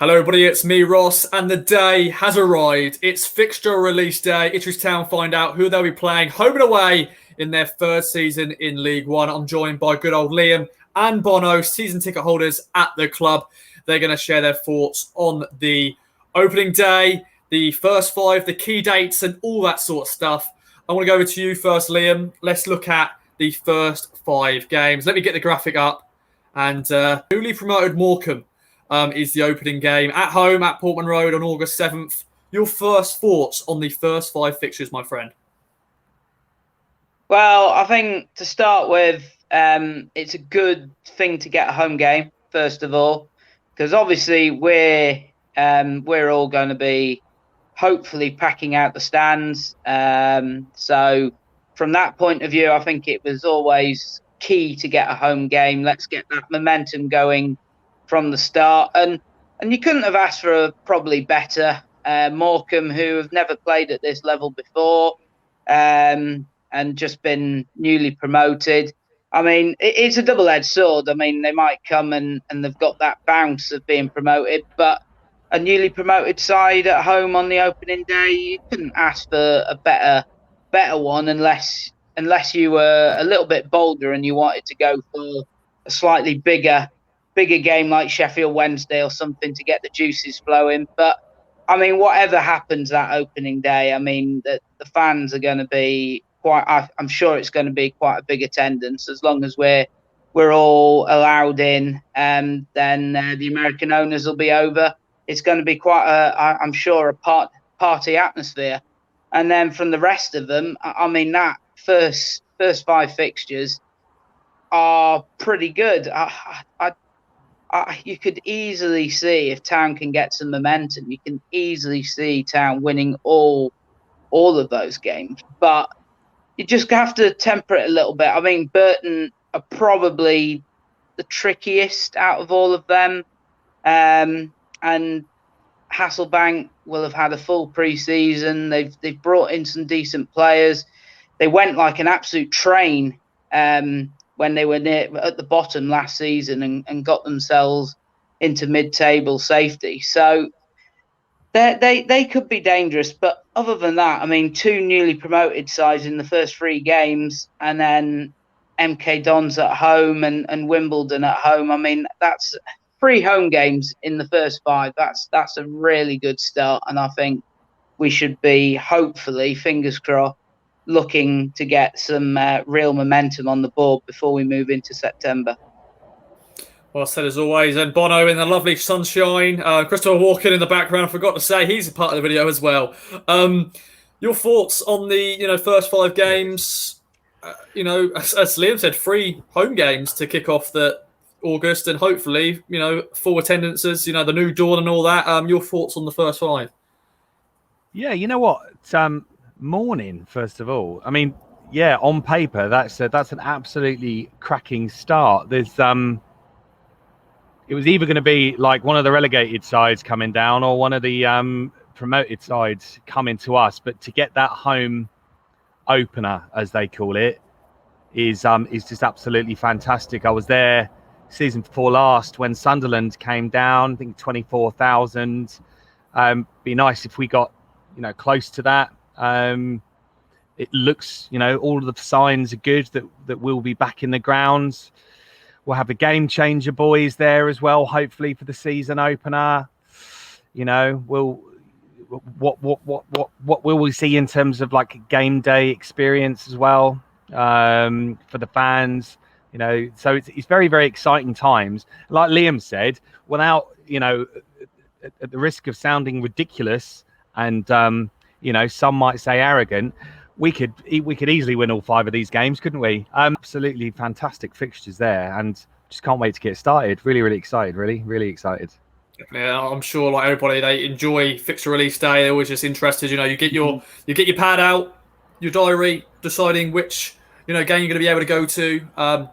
Hello, everybody. It's me, Ross, and the day has arrived. It's fixture release day. Ipswich Town find out who they'll be playing home and away in their third season in League One. I'm joined by good old Liam and Bono, season ticket holders at the club. They're going to share their thoughts on the opening day, the first five, the key dates, and all that sort of stuff. I want to go over to you first, Liam. Let's look at the first five games. Let me get the graphic up. And newly promoted Morecambe is the opening game at home at Portman Road on August 7th. Your first thoughts on the first five fixtures, my friend? Well, I think to start with, it's a good thing to get a home game, first of all, because obviously we're all going to be hopefully packing out the stands. So from that point of view, I think it was always key to get a home game. Let's get that momentum going from the start, and you couldn't have asked for a probably better Morecambe, who have never played at this level before, and just been newly promoted. I mean, it's a double-edged sword. I mean, they might come and they've got that bounce of being promoted, but a newly promoted side at home on the opening day, you couldn't ask for a better one unless you were a little bit bolder and you wanted to go for a slightly bigger game like Sheffield Wednesday or something to get the juices flowing. But I mean, whatever happens that opening day, I mean, the fans are going to be I'm sure it's going to be quite a big attendance as long as we're all allowed in. And then the American owners will be over. It's going to be I'm sure, a party atmosphere. And then from the rest of them, I mean, that first five fixtures are pretty good. You could easily see, if Town can get some momentum, you can easily see Town winning all of those games. But you just have to temper it a little bit. I mean, Burton are probably the trickiest out of all of them. And Hasselbank will have had a full pre-season. They've brought in some decent players. They went like an absolute train when they were at the bottom last season and got themselves into mid-table safety. So they could be dangerous. But other than that, I mean, two newly promoted sides in the first three games, and then MK Dons at home and Wimbledon at home. I mean, that's 3 home games in the first 5. That's a really good start, and I think we should be, hopefully, fingers crossed, looking to get some real momentum on the board before we move into September. Well said as always. And Bono in the lovely sunshine. Christopher Walken in the background. I forgot to say he's a part of the video as well. Your thoughts on the first 5 games? As Liam said, 3 home games to kick off the August, and hopefully full attendances. The new dawn and all that. Your thoughts on the first 5? Yeah, you know what? Morning, first of all. I mean, yeah, on paper that's an absolutely cracking start. There's it was either going to be like one of the relegated sides coming down or one of the promoted sides coming to us, but to get that home opener, as they call it, is just absolutely fantastic. I was there season before last when Sunderland came down. I think 24,000. Be nice if we got close to that. It looks, all of the signs are good that we'll be back in the grounds. We'll have the game changer boys there as well, hopefully for the season opener. What will we see in terms of like game day experience as well for the fans? So it's very, very exciting times. Like Liam said, without at the risk of sounding ridiculous and some might say arrogant, we could easily win all 5 of these games, couldn't we? Absolutely fantastic fixtures there, and just can't wait to get started. Really, really excited. Really, really excited. Yeah, I'm sure like everybody, they enjoy fixture release day. They're always just interested. You get your pad out, your diary, deciding which game you're going to be able to go to.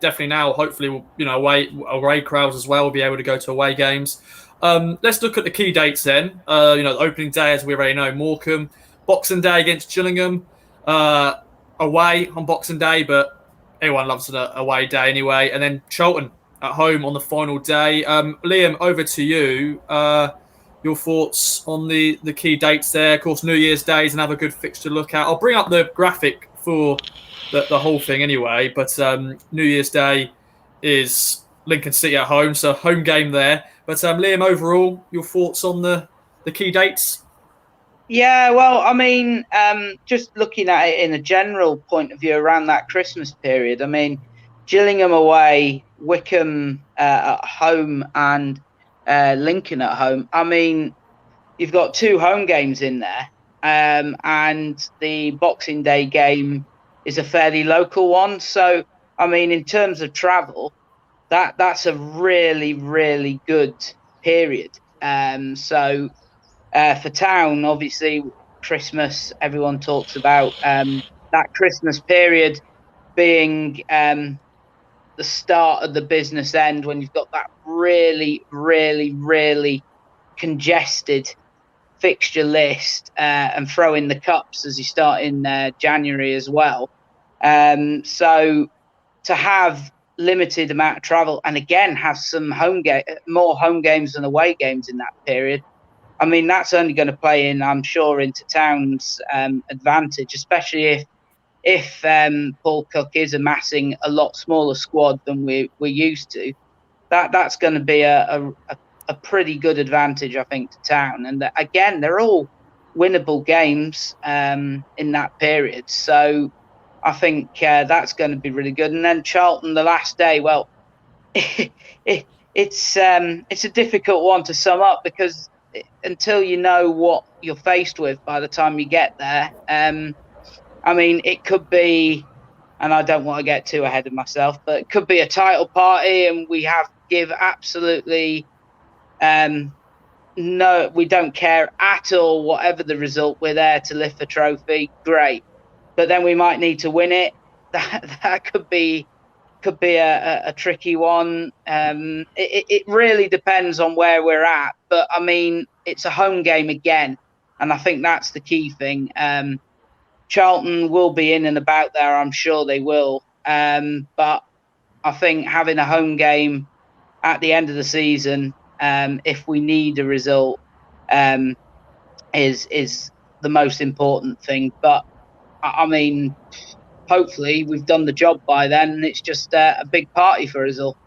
Definitely now, hopefully, away crowds as well will be able to go to away games. Let's look at the key dates then. The opening day, as we already know, Morecambe. Boxing Day against Gillingham. Away on Boxing Day, but everyone loves an away day anyway. And then Charlton at home on the final day. Liam, over to you. your thoughts on the key dates there. Of course, New Year's Day is another good fixture to look at. I'll bring up the graphic for the whole thing anyway, but New Year's Day is Lincoln City at home, so home game there. But Liam, overall, your thoughts on the key dates? Yeah, well, I mean, just looking at it in a general point of view around that Christmas period, I mean, Gillingham away, Wickham at home, and Lincoln at home. I mean, you've got 2 home games in there, and the Boxing Day game is a fairly local one. So, I mean, in terms of travel, that's a really, really good period. So for Town, obviously, Christmas, everyone talks about that Christmas period being the start of the business end, when you've got that really, really, really congested fixture list, and throw in the cups as you start in January as well. So to have limited amount of travel, and again have some more home games than away games in that period, I mean, that's only going to play in, I'm sure, into Town's advantage, especially if Paul Cook is amassing a lot smaller squad than we're used to. That's going to be a pretty good advantage, I think, to Town. And again, they're all winnable games in that period. So I think that's going to be really good. And then Charlton, the last day, well, it's a difficult one to sum up, because until you know what you're faced with by the time you get there, I mean, it could be, and I don't want to get too ahead of myself, but it could be a title party, and we give absolutely no, we don't care at all. Whatever the result, we're there to lift the trophy. Great, but then we might need to win it. That could be a tricky one. It really depends on where we're at. But I mean, it's a home game again, and I think that's the key thing. Charlton will be in and about there. I'm sure they will. But I think having a home game at the end of the season, if we need a result, is the most important thing. But I mean, hopefully we've done the job by then, and it's just a big party for us all.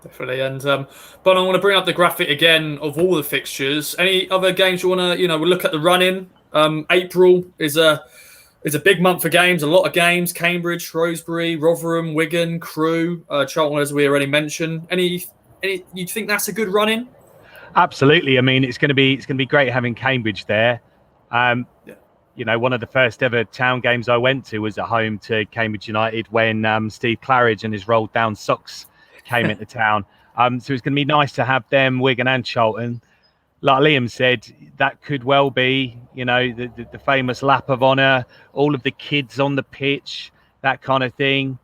Definitely. And but I want to bring up the graphic again of all the fixtures. Any other games you want to, we'll look at the run-in. April is a big month for games, a lot of games. Cambridge, Shrewsbury, Rotherham, Wigan, Crewe, Charlton, as we already mentioned. Any you think that's a good run-in? Absolutely. I mean, it's going to be great having Cambridge there. Yeah. One of the first ever Town games I went to was at home to Cambridge United when Steve Claridge and his rolled down socks came into Town. So it's going to be nice to have them, Wigan and Charlton. Like Liam said, that could well be, the famous lap of honour, all of the kids on the pitch, that kind of thing.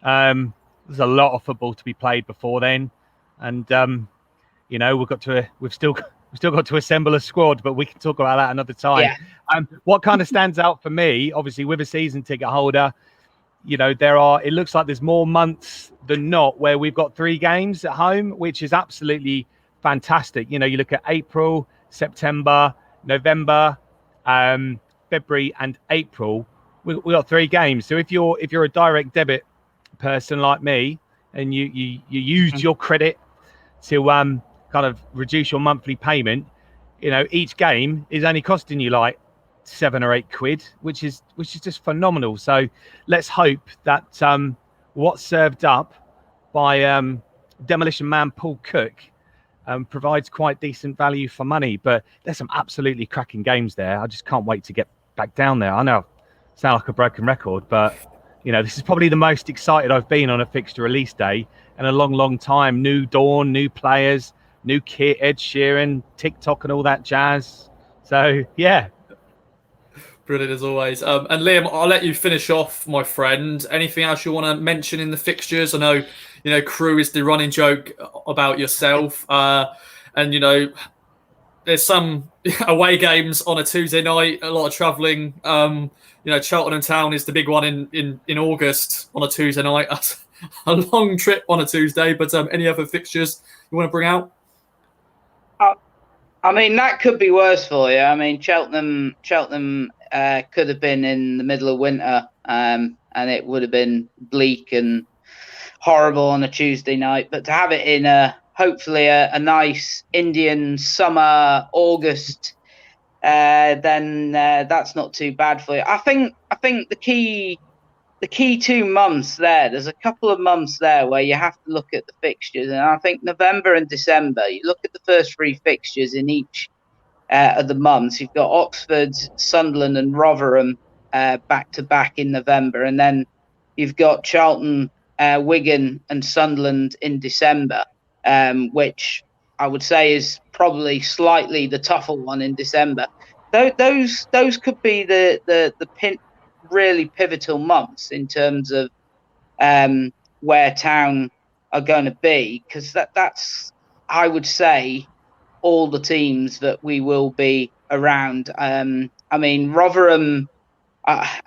There's a lot of football to be played before then, and we've still got to assemble a squad, but we can talk about that another time. Yeah. What kind of stands out for me, obviously, with a season ticket holder, it looks like there's more months than not where we've got 3 games at home, which is absolutely fantastic. You look at April, September, November, February, and April. We got 3 games. So if you're a direct debit person like me, and you used your credit to kind of reduce your monthly payment, each game is only costing you like 7 or 8 quid, which is just phenomenal. So let's hope that what's served up by Demolition Man Paul Cook provides quite decent value for money. But there's some absolutely cracking games there. I just can't wait to get back down there. I know I sound like a broken record, but this is probably the most excited I've been on a fixture release day in a long time. New dawn, new players, new kit, Ed Sheeran, TikTok and all that jazz. So yeah. Brilliant as always. And Liam, I'll let you finish off, my friend. Anything else you want to mention in the fixtures? I know, Crewe is the running joke about yourself. And, there's some away games on a Tuesday night, a lot of travelling. Charlton and Town is the big one in August on a Tuesday night. That's a long trip on a Tuesday. But any other fixtures you want to bring out? I mean, that could be worse for you. I mean, Cheltenham could have been in the middle of winter, and it would have been bleak and horrible on a Tuesday night. But to have it in hopefully a nice Indian summer, August, then that's not too bad for you. I think the key 2 months there's a couple of months there where you have to look at the fixtures, and I think November and December, you look at the first three fixtures in each of the months. You've got Oxford, Sunderland and Rotherham back to back in November, and then you've got Charlton, Wigan and Sunderland in December, which I would say is probably slightly the tougher one in December. Those could be the really pivotal months in terms of where Town are going to be, because that's, I would say, all the teams that we will be around. I mean, Rotherham,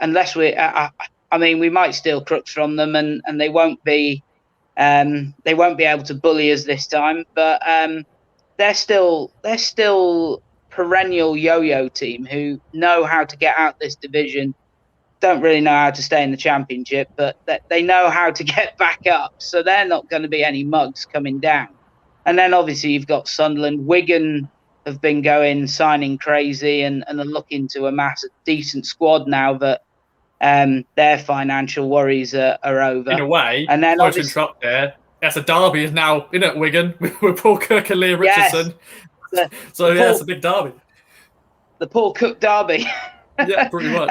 unless we might steal crooks from them, and they won't be able to bully us this time. But they're still perennial yo-yo team who know how to get out this division. Don't really know how to stay in the Championship, but they know how to get back up. So they're not going to be any mugs coming down. And then obviously you've got Sunderland. Wigan have been signing crazy and are looking to amass a decent squad now that their financial worries are over. In a way, and then sorry to interrupt there, that's a derby is now in at Wigan with Paul Cook and Liam Richardson. Yes, it's a big derby. The Paul Cook derby. Yeah, pretty much.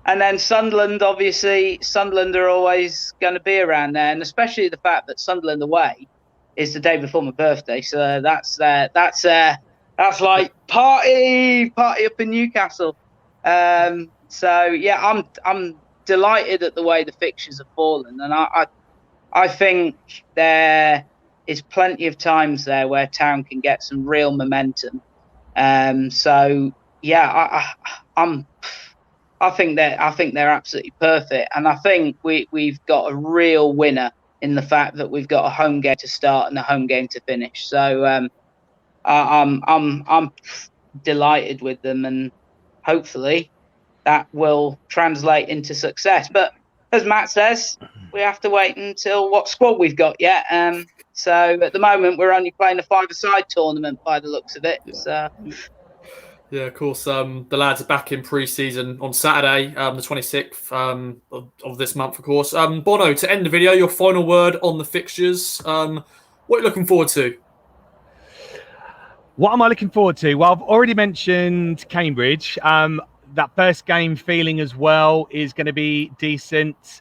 And then Sunderland, obviously, Sunderland are always going to be around there, and especially the fact that Sunderland away is the day before my birthday, so that's like party up in Newcastle. So yeah, I'm delighted at the way the fixtures have fallen, and I think there is plenty of times there where Town can get some real momentum. So yeah, I think they're absolutely perfect, and I think we've got a real winner in the fact that we've got a home game to start and a home game to finish. So I'm delighted with them, and hopefully that will translate into success. But as Matt says, we have to wait until what squad we've got yet. So at the moment we're only playing a five-a-side tournament by the looks of it. Yeah. So. Yeah, of course. The lads are back in pre-season on Saturday, the 26th of this month, of course. Bono, to end the video, your final word on the fixtures. What are you looking forward to? What am I looking forward to? Well, I've already mentioned Cambridge. That first game feeling as well is going to be decent.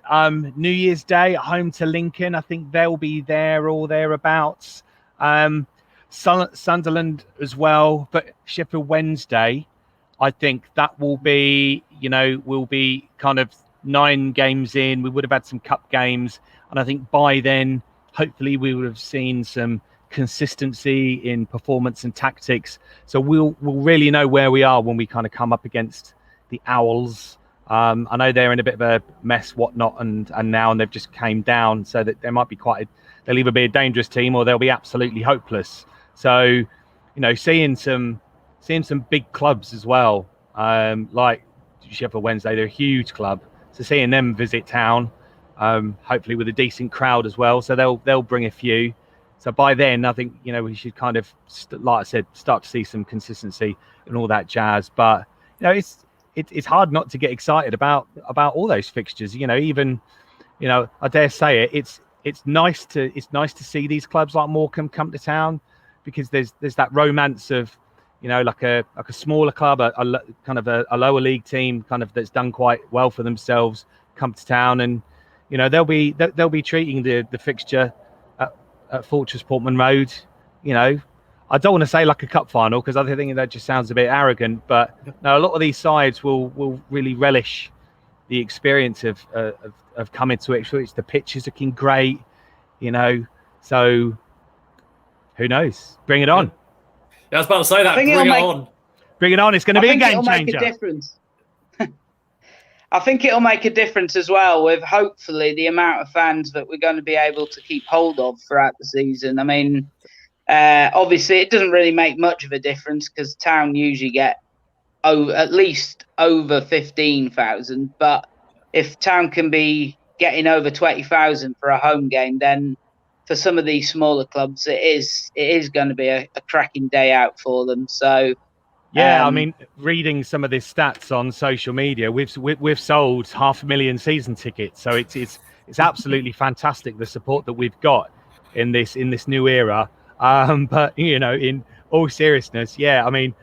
New Year's Day at home to Lincoln. I think they'll be there or thereabouts. Sunderland as well, but Sheffield Wednesday, I think that will be kind of 9 games in. We would have had some cup games, and I think by then, hopefully, we would have seen some consistency in performance and tactics. So we'll really know where we are when we kind of come up against the Owls. I know they're in a bit of a mess, whatnot, and now they've just came down, so that there might be they'll either be a dangerous team or they'll be absolutely hopeless. So, seeing some big clubs as well, like Sheffield Wednesday, they're a huge club. So seeing them visit Town, hopefully with a decent crowd as well. So they'll bring a few. So by then, I think we should kind of, like I said, start to see some consistency and all that jazz. But it's hard not to get excited about all those fixtures. Even I dare say it. It's nice to see these clubs like Morecambe come to Town, because there's that romance of like a smaller club, a kind of a lower league team kind of that's done quite well for themselves come to Town, and they'll be treating the fixture at Fortress Portman Road. I don't want to say like a cup final, because I think that just sounds a bit arrogant, but no, a lot of these sides will really relish the experience of coming to Ipswich. The pitch is looking great, so who knows? Bring it on. Yeah, I was about to say that. Bring it on. Bring it on. It's going to be a game changer. Make a difference. I think it'll make a difference as well with hopefully the amount of fans that we're going to be able to keep hold of throughout the season. I mean, Obviously, it doesn't really make much of a difference because Town usually get at least over 15,000. But if Town can be getting over 20,000 for a home game, then for some of these smaller clubs, it is going to be a cracking day out for them. So yeah, I mean, reading some of these stats on social media, we've sold 500,000 season tickets, so it's absolutely fantastic the support that we've got in this new era. But in all seriousness, yeah, I mean,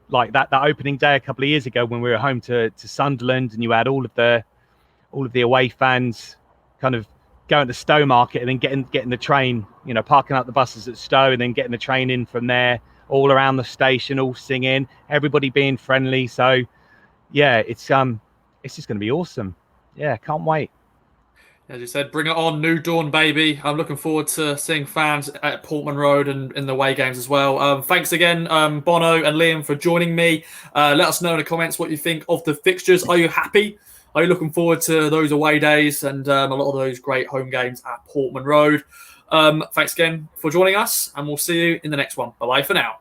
like that opening day a couple of years ago when we were home to Sunderland, and you had all of the away fans kind of going to Stowe Market and then getting the train, parking up the buses at Stowe and then getting the train in from there, all around the station, all singing, everybody being friendly. So yeah, it's just going to be awesome. Yeah, can't wait. As you said, bring it on, New Dawn, baby. I'm looking forward to seeing fans at Portman Road and in the away games as well. Thanks again, Bono and Liam, for joining me. Let us know in the comments what you think of the fixtures. Are you happy? Are you looking forward to those away days and a lot of those great home games at Portman Road? Thanks again for joining us, and we'll see you in the next one. Bye-bye for now.